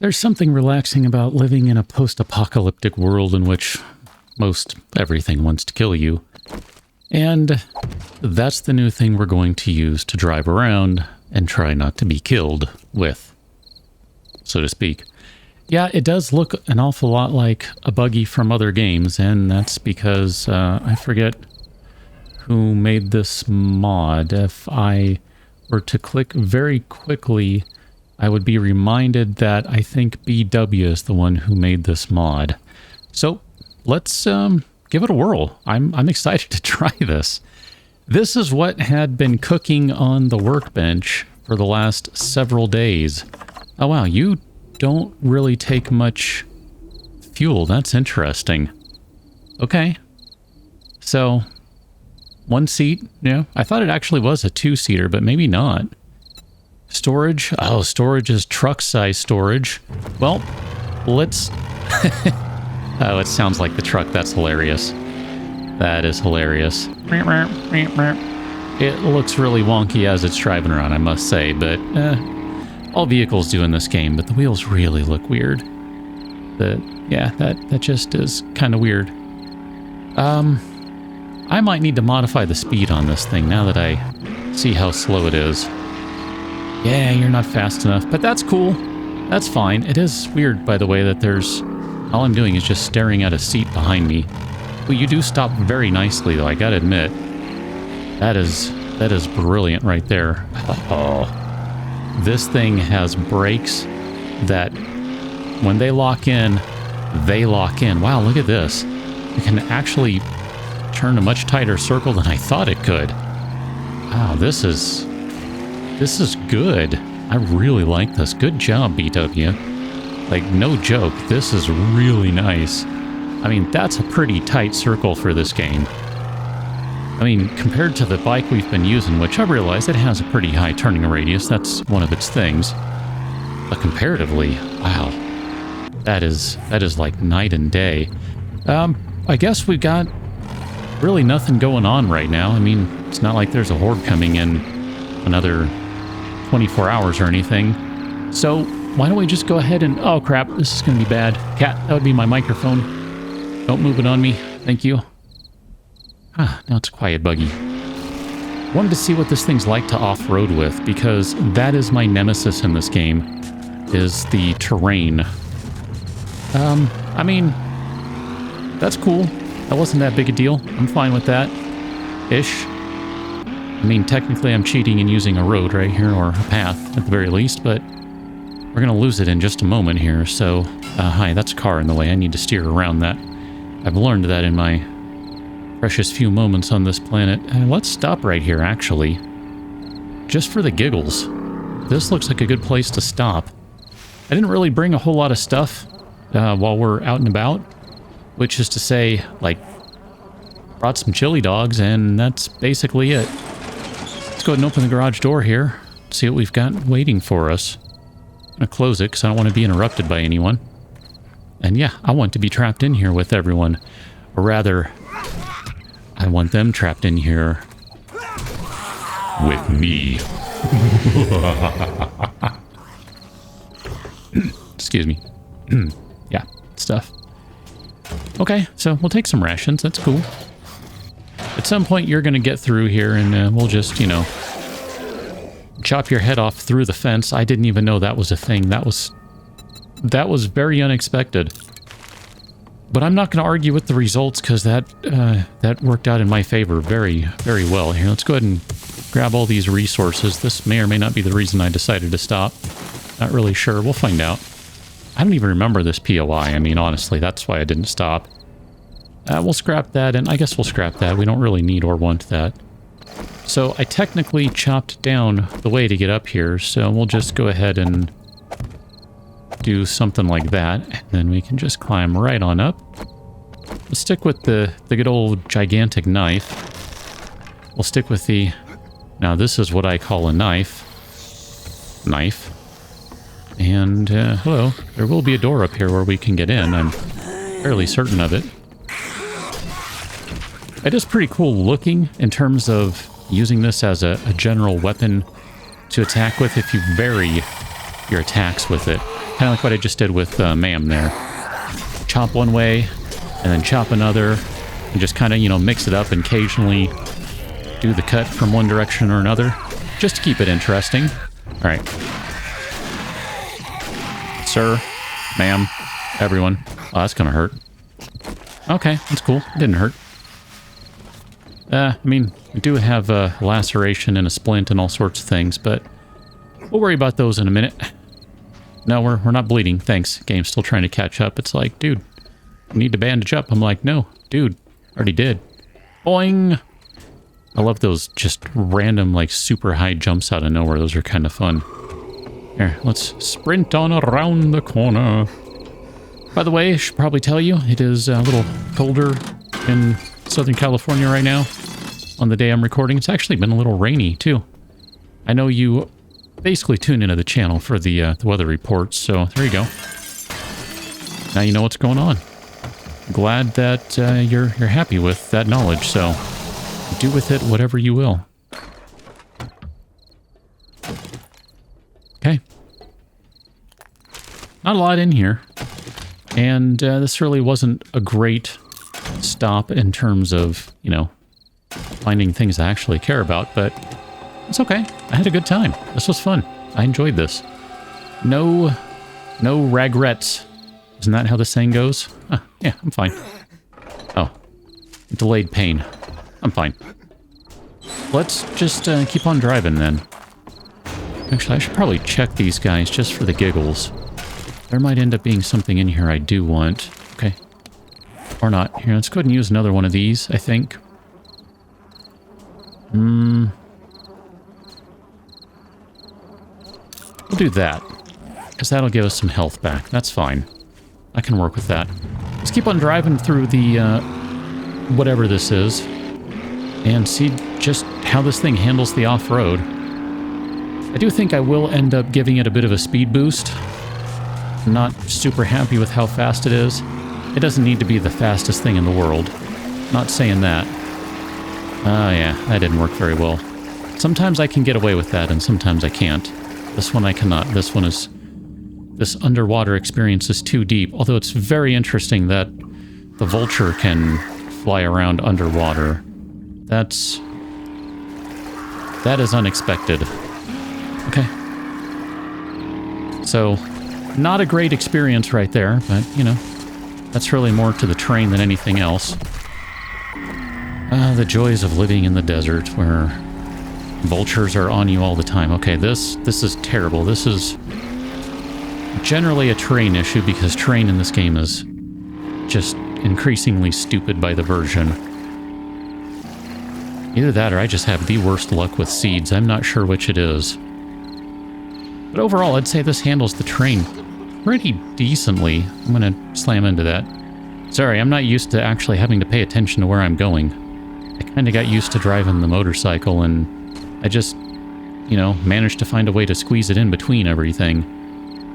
There's something relaxing about living in a post-apocalyptic world in which most everything wants to kill you. And that's the new thing we're going to use to drive around and try not to be killed with, so to speak. Yeah, it does look an awful lot like a buggy from other games, and that's because I forget who made this mod. If I were to click very quickly, I would be reminded that I think BW is the one who made this mod. So let's give it a whirl. I'm excited to try this. This is what had been cooking on the workbench for the last several days. Oh wow, you don't really take much fuel. That's interesting. Okay. So, one seat. Yeah, I thought it actually was a two-seater, but maybe not. Storage. Oh, storage is truck-size storage. Well, let's... Oh, it sounds like the truck. That's hilarious. That is hilarious. It looks really wonky as it's driving around, I must say, but all vehicles do in this game, but the wheels really look weird. Yeah, that just is kind of weird. I might need to modify the speed on this thing now that I see how slow it is. Yeah, you're not fast enough, but that's cool. That's fine. It is weird, by the way, that there's... All I'm doing is just staring at a seat behind me. Well, you do stop very nicely, though, I gotta admit. That is brilliant right there. Oh. This thing has brakes that, when they lock in, they lock in. Wow, look at this. It can actually turn a much tighter circle than I thought it could. Wow, this is good. I really like this. Good job, BW. Like, no joke, this is really nice. I mean, that's a pretty tight circle for this game. I mean, compared to the bike we've been using, which I realize it has a pretty high turning radius, that's one of its things. But comparatively, wow, that is like night and day. I guess we've got really nothing going on right now. I mean, it's not like there's a horde coming in another 24 hours or anything. So why don't we just go ahead and... Oh, crap. This is going to be bad. Cat, that would be my microphone. Don't move it on me. Thank you. Ah, now it's a quiet buggy. Wanted to see what this thing's like to off-road with, because that is my nemesis in this game, is the terrain. I mean, that's cool. That wasn't that big a deal. I'm fine with that. Ish. I mean, technically I'm cheating and using a road right here, or a path at the very least, but we're going to lose it in just a moment here. So, hi, that's a car in the way. I need to steer around that. I've learned that in my precious few moments on this planet. Let's stop right here, actually. Just for the giggles. This looks like a good place to stop. I didn't really bring a whole lot of stuff while we're out and about, which is to say, like, brought some chili dogs, and that's basically it. Let's go ahead and open the garage door here, see what we've got waiting for us. I'm going to close it because I don't want to be interrupted by anyone. And yeah, I want to be trapped in here with everyone. Or rather, I want them trapped in here with me. Excuse me. Yeah, stuff. Okay, so we'll take some rations. That's cool. At some point, you're going to get through here, and we'll just, you know, chop your head off through the fence. I didn't even know that was a thing. That was very unexpected. But I'm not going to argue with the results, because that worked out in my favor very, very well. Here, let's go ahead and grab all these resources. This may or may not be the reason I decided to stop. Not really sure. We'll find out. I don't even remember this POI. I mean, honestly, that's why I didn't stop. We'll scrap that, and I guess we'll scrap that. We don't really need or want that. So I technically chopped down the way to get up here, so we'll just go ahead and do something like that, and then we can just climb right on up. We'll stick with the good old gigantic knife. We'll stick with the... Now, this is what I call a knife. Knife. And, hello. There will be a door up here where we can get in. I'm fairly certain of it. It is pretty cool looking in terms of using this as a general weapon to attack with if you vary your attacks with it. Kind of like what I just did with Ma'am there. Chop one way, and then chop another, and just kind of, you know, mix it up and occasionally do the cut from one direction or another, just to keep it interesting. All right. Sir, ma'am, everyone. Oh, that's gonna hurt. Okay, that's cool. It didn't hurt. I mean, we do have a laceration and a splint and all sorts of things, but we'll worry about those in a minute. No, we're not bleeding. Thanks. Game's still trying to catch up. It's like, dude, I need to bandage up. I'm like, no, dude, already did. Boing! I love those just random, like, super high jumps out of nowhere. Those are kind of fun. Here, let's sprint on around the corner. By the way, I should probably tell you, it is a little colder in Southern California right now. On the day I'm recording, it's actually been a little rainy, too. I know you basically tune into the channel for the weather reports, so there you go. Now you know what's going on. Glad that you're happy with that knowledge, so do with it whatever you will. Okay. Not a lot in here. And this really wasn't a great stop in terms of, you know, finding things I actually care about, but it's okay. I had a good time. This was fun. I enjoyed this. No regrets. Isn't that how the saying goes? Yeah, I'm fine. Oh, delayed pain. I'm fine. Let's just keep on driving then. Actually, I should probably check these guys just for the giggles. There might end up being something in here I do want. Okay. Or not. Here, let's go ahead and use another one of these, I think. We'll do that. Because that'll give us some health back. That's fine. I can work with that. Let's keep on driving through the, whatever this is. And see just how this thing handles the off-road. I do think I will end up giving it a bit of a speed boost. I'm not super happy with how fast it is. It doesn't need to be the fastest thing in the world. Not saying that. Yeah, that didn't work very well. Sometimes I can get away with that, and sometimes I can't. This one I cannot. This one is... This underwater experience is too deep, although it's very interesting that the vulture can fly around underwater. That is unexpected. Okay. So, not a great experience right there, but, you know, that's really more to the terrain than anything else. The joys of living in the desert where vultures are on you all the time. Okay, this is terrible. This is generally a terrain issue because terrain in this game is just increasingly stupid by the version. Either that or I just have the worst luck with seeds. I'm not sure which it is. But overall, I'd say this handles the terrain pretty decently. I'm going to slam into that. Sorry, I'm not used to actually having to pay attention to where I'm going. I kind of got used to driving the motorcycle, and I just, you know, managed to find a way to squeeze it in between everything.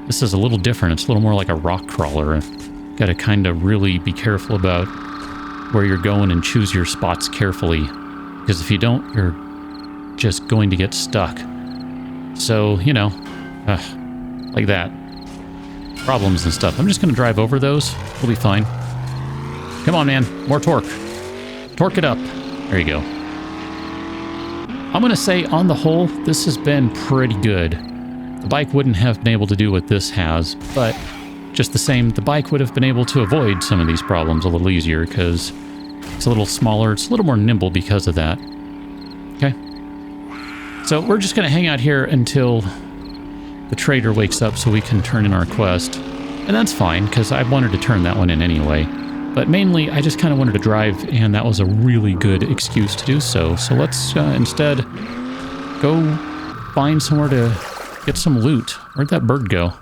This is a little different. It's a little more like a rock crawler. Got to kind of really be careful about where you're going and choose your spots carefully. Because if you don't, you're just going to get stuck. So, you know, like that. Problems and stuff. I'm just going to drive over those. We'll be fine. Come on, man. More torque. Torque it up. There you go. I'm going to say, on the whole, this has been pretty good. The bike wouldn't have been able to do what this has, but just the same, the bike would have been able to avoid some of these problems a little easier because it's a little smaller. It's a little more nimble because of that. Okay. So we're just going to hang out here until the trader wakes up so we can turn in our quest. And that's fine, because I wanted to turn that one in anyway. But mainly, I just kind of wanted to drive, and that was a really good excuse to do so. So let's instead go find somewhere to get some loot. Where'd that bird go?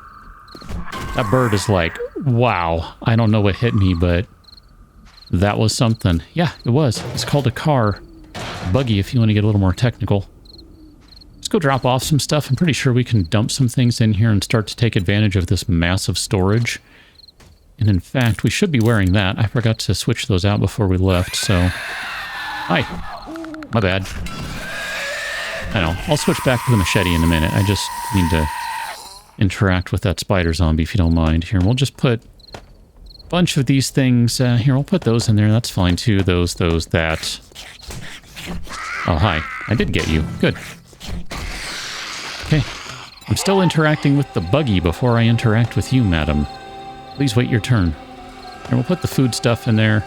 That bird is like, wow, I don't know what hit me, but that was something. Yeah, it was. It's called a car. Buggy, if you want to get a little more technical. Let's go drop off some stuff. I'm pretty sure we can dump some things in here and start to take advantage of this massive storage. And in fact, we should be wearing that. I forgot to switch those out before we left, so... Hi. My bad. I know. I'll switch back to the machete in a minute. I just need to interact with that spider zombie if you don't mind. Here, we'll just put a bunch of these things. Here, we'll put those in there. That's fine too. Those, that. Oh, hi. I did get you. Good. Okay. I'm still interacting with the buggy before I interact with you, madam. Please wait your turn. And we'll put the food stuff in there.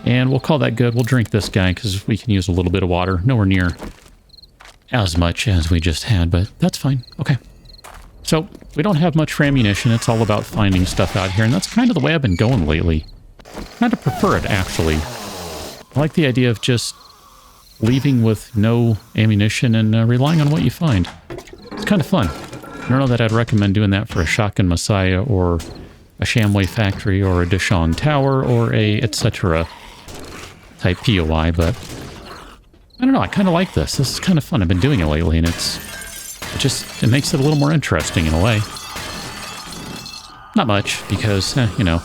And we'll call that good. We'll drink this guy because we can use a little bit of water. Nowhere near as much as we just had, but that's fine. Okay. So, we don't have much for ammunition. It's all about finding stuff out here, and that's kind of the way I've been going lately. Kind of prefer it, actually. I like the idea of just leaving with no ammunition and relying on what you find. It's kind of fun. I don't know that I'd recommend doing that for a Shotgun Messiah or a Shamway Factory or a Dishon Tower or a etc. type POI, but I don't know. I kind of like this. This is kind of fun. I've been doing it lately, and it makes it a little more interesting in a way. Not much, because, you know,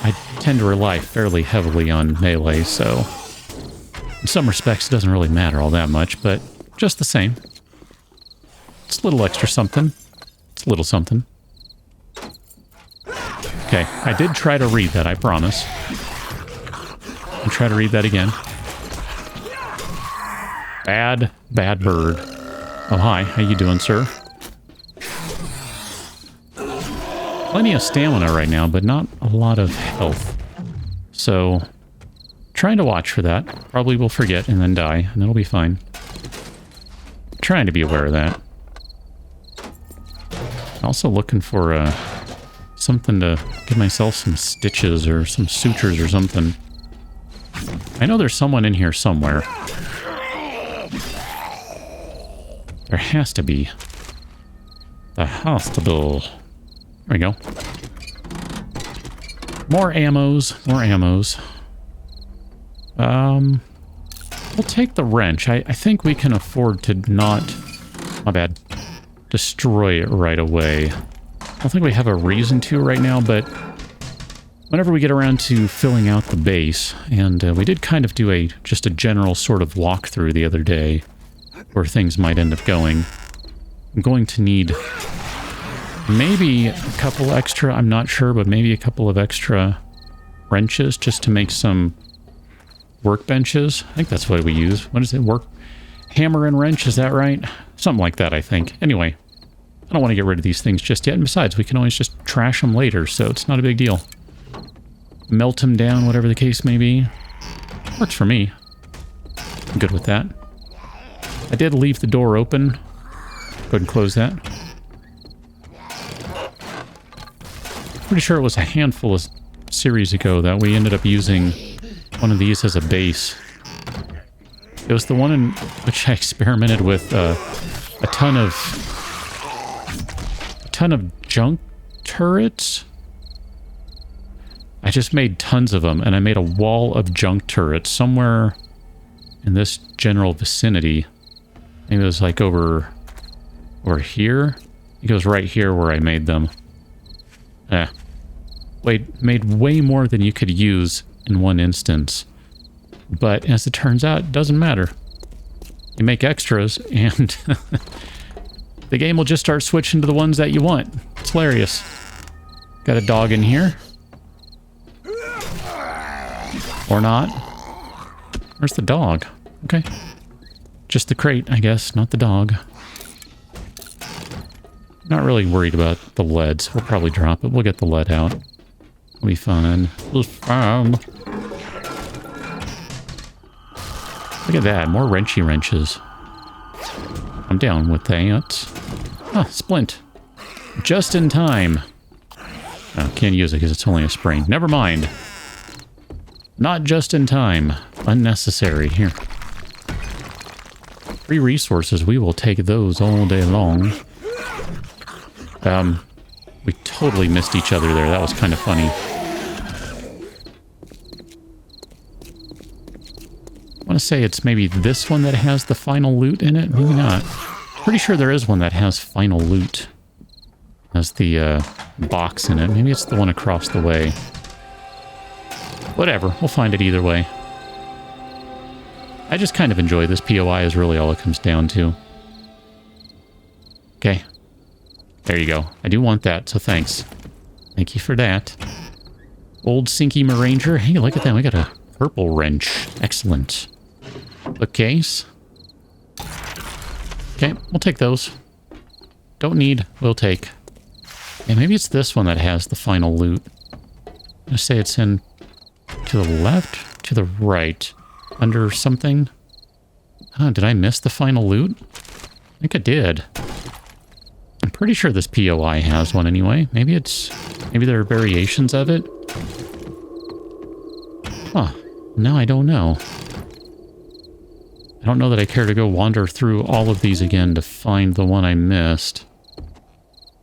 I tend to rely fairly heavily on melee, so in some respects it doesn't really matter all that much, but just the same. It's a little extra something. It's a little something. Okay, I did try to read that, I promise. I'll try to read that again. Bad bird. Oh, hi. How you doing, sir? Plenty of stamina right now, but not a lot of health. So, trying to watch for that. Probably will forget and then die, and it'll be fine. Trying to be aware of that. Also looking for something to give myself some stitches or some sutures or something. I know there's someone in here somewhere. There has to be. The hospital. There we go. More ammos. More ammos. We'll take the wrench. I think we can afford to not... My bad. Destroy it right away. I don't think we have a reason to right now, but whenever we get around to filling out the base, and we did kind of do just a general sort of walkthrough the other day where things might end up going, I'm going to need maybe a couple extra, I'm not sure, but maybe a couple of extra wrenches just to make some workbenches. I think that's what we use. What is it? Hammer and wrench, is that right? Something like that, I think. Anyway, I don't want to get rid of these things just yet. And besides, we can always just trash them later, so it's not a big deal. Melt them down, whatever the case may be. Works for me. I'm good with that. I did leave the door open. Go ahead and close that. Pretty sure it was a handful of series ago that we ended up using one of these as a base. It was the one in which I experimented with a ton of junk turrets. I just made tons of them, and I made a wall of junk turrets somewhere in this general vicinity. Maybe it was like over here. It goes right here where I made them. Made way more than you could use in one instance. But as it turns out, it doesn't matter. You make extras, and the game will just start switching to the ones that you want. It's hilarious. Got a dog in here. Or not. Where's the dog? Okay. Just the crate, I guess, not the dog. Not really worried about the leads. We'll probably drop it. We'll get the lead out. It'll be fun. It'll be fun. Look at that. More wrenchy wrenches. I'm down with that. Ah, splint. Just in time. Oh, can't use it because it's only a spring. Never mind. Not just in time. Unnecessary. Here. Free resources. We will take those all day long. We totally missed each other there. That was kind of funny. I want to say it's maybe this one that has the final loot in it. Maybe not. Pretty sure there is one that has final loot. Has the box in it. Maybe it's the one across the way. Whatever. We'll find it either way. I just kind of enjoy this. POI is really all it comes down to. Okay. There you go. I do want that, so thanks. Thank you for that. Old Sinky Maranger. Hey, look at that. We got a purple wrench. Excellent. Bookcase. Okay, we'll take those. Don't need, we'll take. Yeah, maybe it's this one that has the final loot. I'm going to say it's in to the left, to the right, under something. Huh, did I miss the final loot? I think I did. I'm pretty sure this POI has one anyway. Maybe there are variations of it. Huh. No, I don't know. I don't know that I care to go wander through all of these again to find the one I missed. I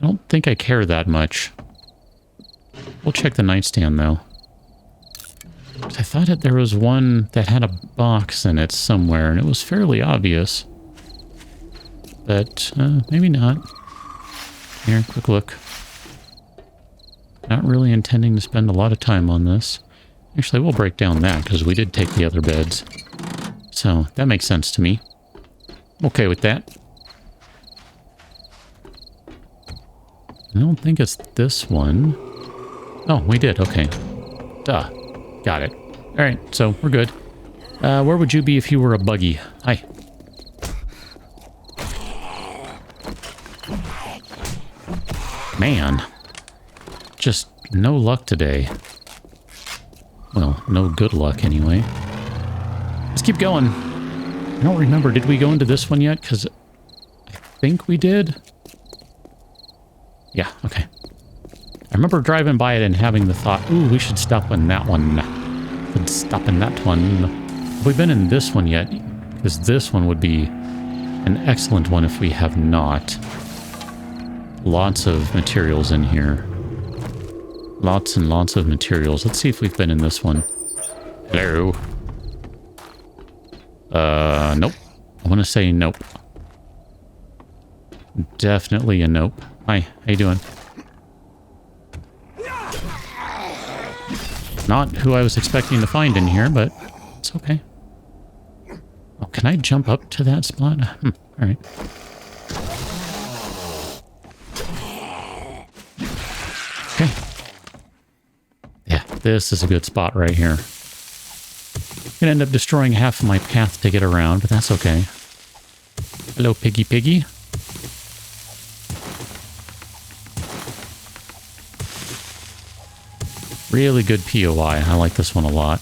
don't think I care that much. We'll check the nightstand, though. I thought that there was one that had a box in it somewhere, and it was fairly obvious. But, maybe not. Here, quick look. Not really intending to spend a lot of time on this. Actually, we'll break down that, because we did take the other beds. So, that makes sense to me. I'm okay with that. I don't think it's this one. Oh, we did. Okay. Duh. Got it. Alright, so we're good. Where would you be if you were a buggy? Hi. Man. Just no luck today. Well, no good luck anyway. Let's keep going. I don't remember. Did we go into this one yet? Because I think we did. Yeah, okay. I remember driving by it and having the thought, ooh, we should stop in that one. Should stop in that one. Have we been in this one yet? Because this one would be an excellent one if we have not. Lots of materials in here. Lots and lots of materials. Let's see if we've been in this one. Hello? Nope. I want to say nope. Definitely a nope. Hi, how you doing? Not who I was expecting to find in here, but it's okay. Oh, can I jump up to that spot? Alright. Okay. Yeah, this is a good spot right here. Gonna end up destroying half of my path to get around, but that's okay. Hello, piggy piggy. Really good POI. I like this one a lot.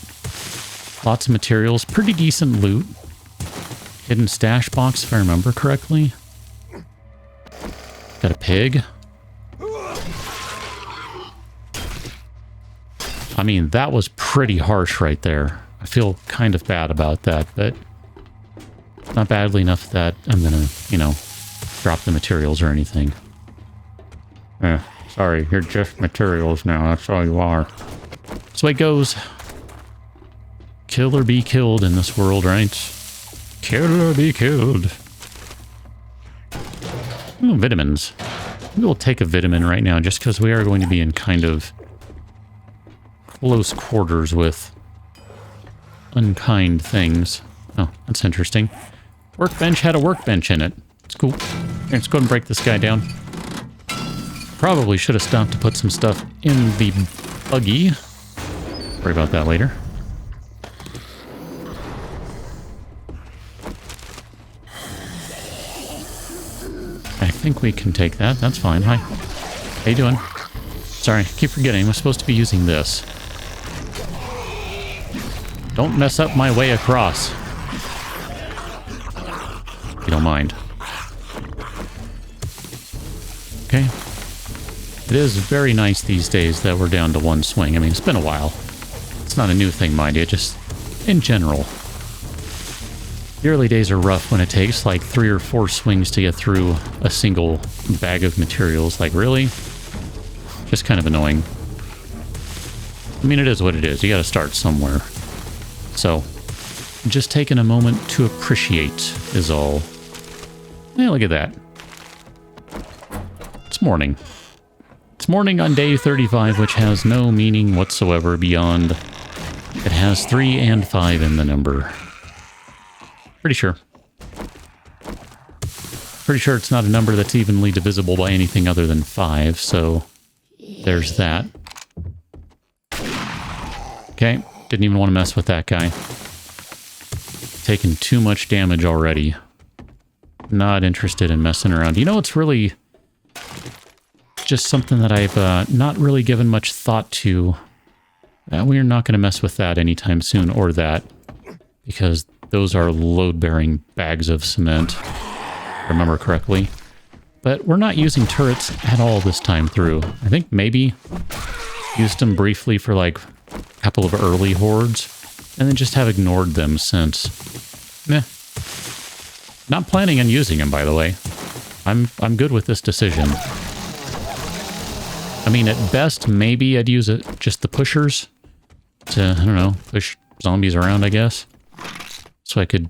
Lots of materials. Pretty decent loot. Hidden stash box, if I remember correctly. Got a pig. I mean, that was pretty harsh right there. I feel kind of bad about that, but not badly enough that I'm gonna, you know, drop the materials or anything. Sorry, you're just materials now. That's all you are. So it goes. Kill or be killed in this world, right? Kill or be killed. Ooh, vitamins. Maybe we'll take a vitamin right now just because we are going to be in kind of close quarters with unkind things. Oh, that's interesting. Workbench had a workbench in it. It's cool. Here, let's go ahead and break this guy down. Probably should have stopped to put some stuff in the buggy. Worry about that later. I think we can take that. That's fine. Hi. How you doing? Sorry, I keep forgetting. I'm supposed to be using this. Don't mess up my way across. If you don't mind. Okay. It is very nice these days that we're down to one swing. I mean, it's been a while. It's not a new thing, mind you, just in general. The early days are rough when it takes like 3 or 4 swings to get through a single bag of materials. Like, really? Just kind of annoying. I mean, it is what it is. You gotta start somewhere. So, just taking a moment to appreciate is all. Yeah, look at that. It's morning. It's morning on day 35, which has no meaning whatsoever beyond it has 3 and 5 in the number. Pretty sure. Pretty sure it's not a number that's evenly divisible by anything other than 5, so there's that. Okay, didn't even want to mess with that guy. Taking too much damage already. Not interested in messing around. You know, it's really just something that I've not really given much thought to. We're not going to mess with that anytime soon, or that, because those are load-bearing bags of cement, if I remember correctly. But we're not using turrets at all this time through. I think maybe used them briefly for like a couple of early hordes, and then just have ignored them since. Meh. Not planning on using them, by the way. I'm good with this decision. I mean, at best, maybe I'd use it, just the pushers to, I don't know, push zombies around, I guess. So I could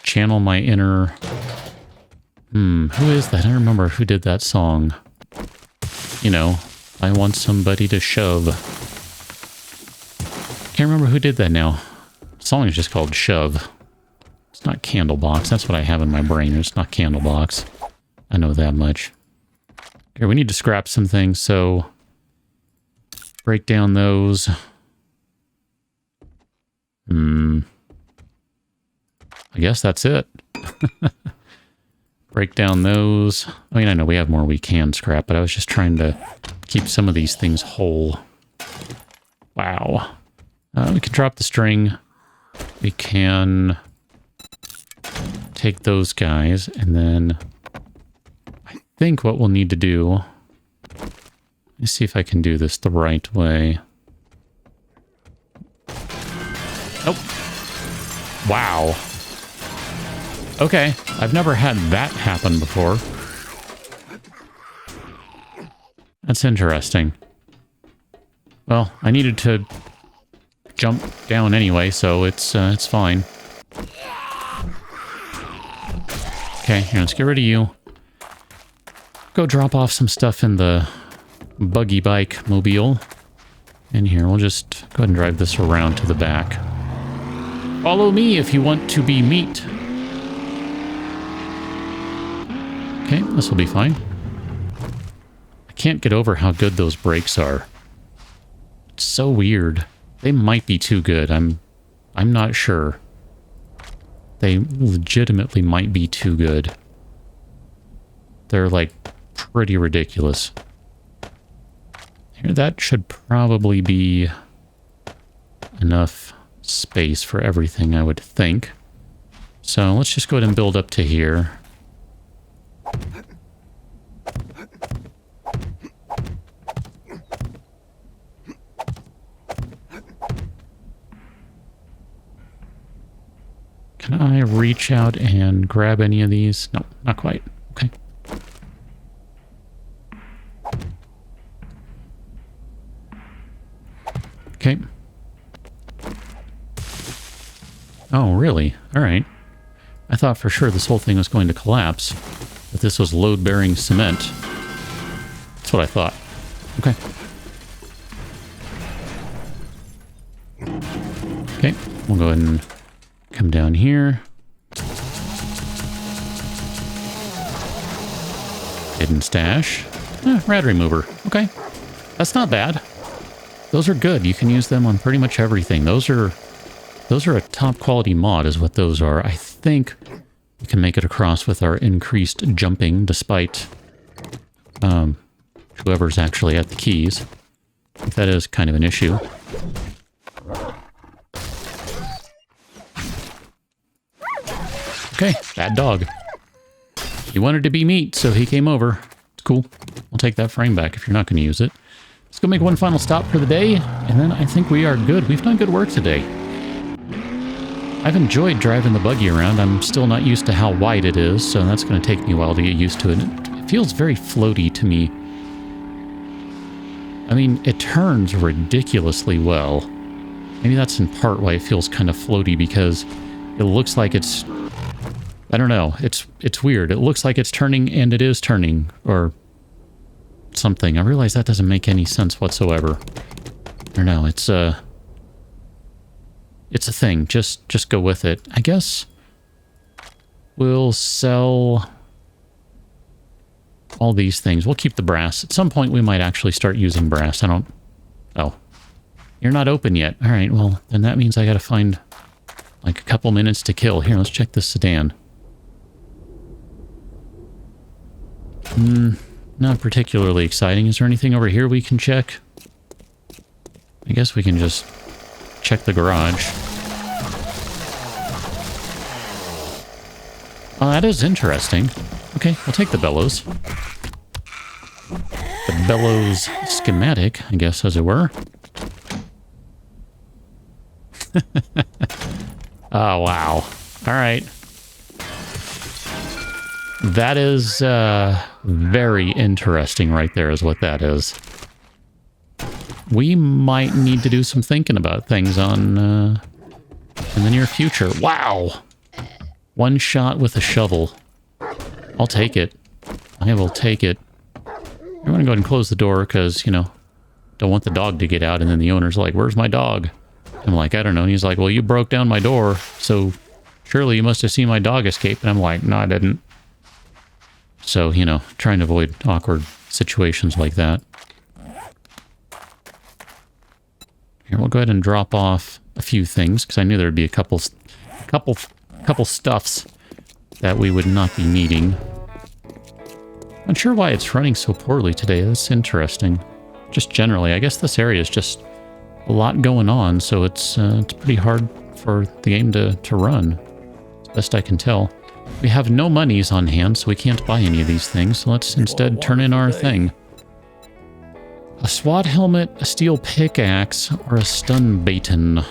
channel my inner... who is that? I don't remember who did that song. You know, I want somebody to shove. Can't remember who did that now. The song is just called Shove. It's not Candlebox. That's what I have in my brain. It's not Candlebox. I know that much. Okay, we need to scrap some things, so break down those. I guess that's it. Break down those. I mean, I know we have more we can scrap, but I was just trying to keep some of these things whole. Wow. We can drop the string. We can take those guys, and then I think what we'll need to do... Let me see if I can do this the right way. Nope. Wow. Okay, I've never had that happen before. That's interesting. Well, I needed to jump down anyway, so it's fine. Okay, here, let's get rid of you. Go drop off some stuff in the buggy bike mobile. And here, we'll just go ahead and drive this around to the back. Follow me if you want to be meat. Okay, this will be fine. I can't get over how good those brakes are. It's so weird. They might be too good. I'm not sure. They legitimately might be too good. They're like pretty ridiculous. Here, that should probably be enough space for everything, I would think. So let's just go ahead and build up to here. Can I reach out and grab any of these? No, not quite. Okay. Okay. Oh, really? All right. I thought for sure this whole thing was going to collapse, that this was load-bearing cement. That's what I thought. Okay. Okay, we'll go ahead and come down here. Hidden stash. Rad remover. Okay. That's not bad. Those are good. You can use them on pretty much everything. Those are a top quality mod is what those are. I think we can make it across with our increased jumping despite whoever's actually at the keys. I think that is kind of an issue. Okay, bad dog. He wanted to be meat, so he came over. It's cool. I'll take that frame back if you're not going to use it. Let's go make one final stop for the day, and then I think we are good. We've done good work today. I've enjoyed driving the buggy around. I'm still not used to how wide it is, so that's going to take me a while to get used to it. It feels very floaty to me. I mean, it turns ridiculously well. Maybe that's in part why it feels kind of floaty, because it looks like it's... I don't know. It's weird. It looks like it's turning, and it is turning, or something. I realize that doesn't make any sense whatsoever. I don't know. It's a thing. Just go with it. I guess we'll sell all these things. We'll keep the brass. At some point, we might actually start using brass. Oh. You're not open yet. All right, well, then that means I got to find, like, a couple minutes to kill. Here, let's check this sedan. Not particularly exciting. Is there anything over here we can check? I guess we can just check the garage. Oh, that is interesting. Okay, we'll take the bellows. The bellows schematic, I guess, as it were. Oh, wow. All right. That is very interesting right there is what that is. We might need to do some thinking about things on in the near future. Wow. One shot with a shovel. I'll take it. I will take it. I'm going to go ahead and close the door because, you know, don't want the dog to get out. And then the owner's like, where's my dog? I'm like, I don't know. And he's like, well, you broke down my door, so surely you must have seen my dog escape. And I'm like, no, I didn't. So, you know, trying to avoid awkward situations like that. Here, we'll go ahead and drop off a few things, because I knew there'd be a couple stuffs that we would not be needing. Not sure why it's running so poorly today. That's interesting. Just generally, I guess this area is just a lot going on, so it's pretty hard for the game to run, as best I can tell. We have no monies on hand, so we can't buy any of these things, so let's instead turn in our thing. A SWAT helmet, a steel pickaxe, or a stun baton.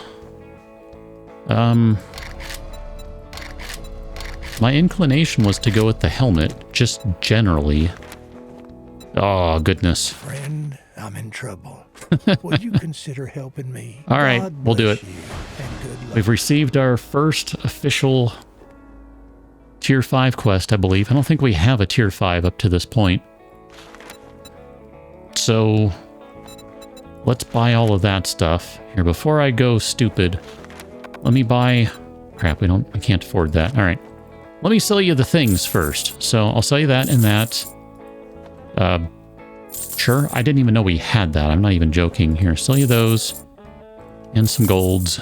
My inclination was to go with the helmet, just generally. Oh, goodness. Friend, I'm in trouble. Would you consider helping me? All right, we'll do it. We've received our first official Tier 5 quest, I believe. I don't think we have a Tier 5 up to this point. So, let's buy all of that stuff. Here, before I go stupid, let me buy... Crap, I can't afford that. All right. Let me sell you the things first. So, I'll sell you that and that. Sure, I didn't even know we had that. I'm not even joking. Here, sell you those. And some golds.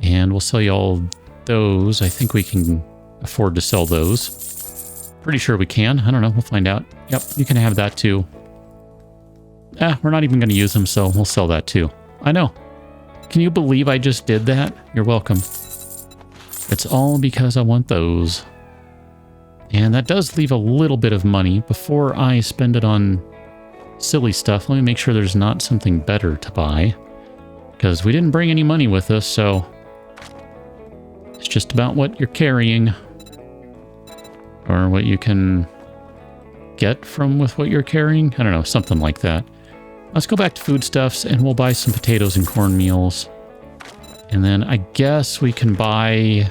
And we'll sell you all those. I think we can afford to sell those. Pretty sure we can. I don't know. We'll find out. Yep, you can have that too. We're not even going to use them, so we'll sell that too. I know. Can you believe I just did that? You're welcome. It's all because I want those. And that does leave a little bit of money. Before I spend it on silly stuff, let me make sure there's not something better to buy. Because we didn't bring any money with us, so it's just about what you're carrying. Or what you can get from with what you're carrying. I don't know, something like that. Let's go back to foodstuffs and we'll buy some potatoes and cornmeals. And then I guess we can buy...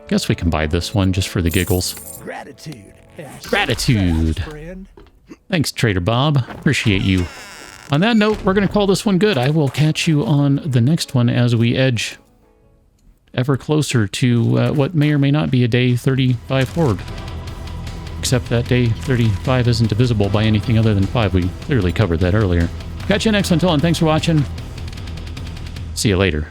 this one just for the giggles. Gratitude. Gratitude. Thanks, Trader Bob. Appreciate you. On that note, we're going to call this one good. I will catch you on the next one as we edge ever closer to what may or may not be a day 35 horde. Except that day 35 isn't divisible by anything other than 5. We clearly covered that earlier. Catch you next one. Until then, thanks for watching. See you later.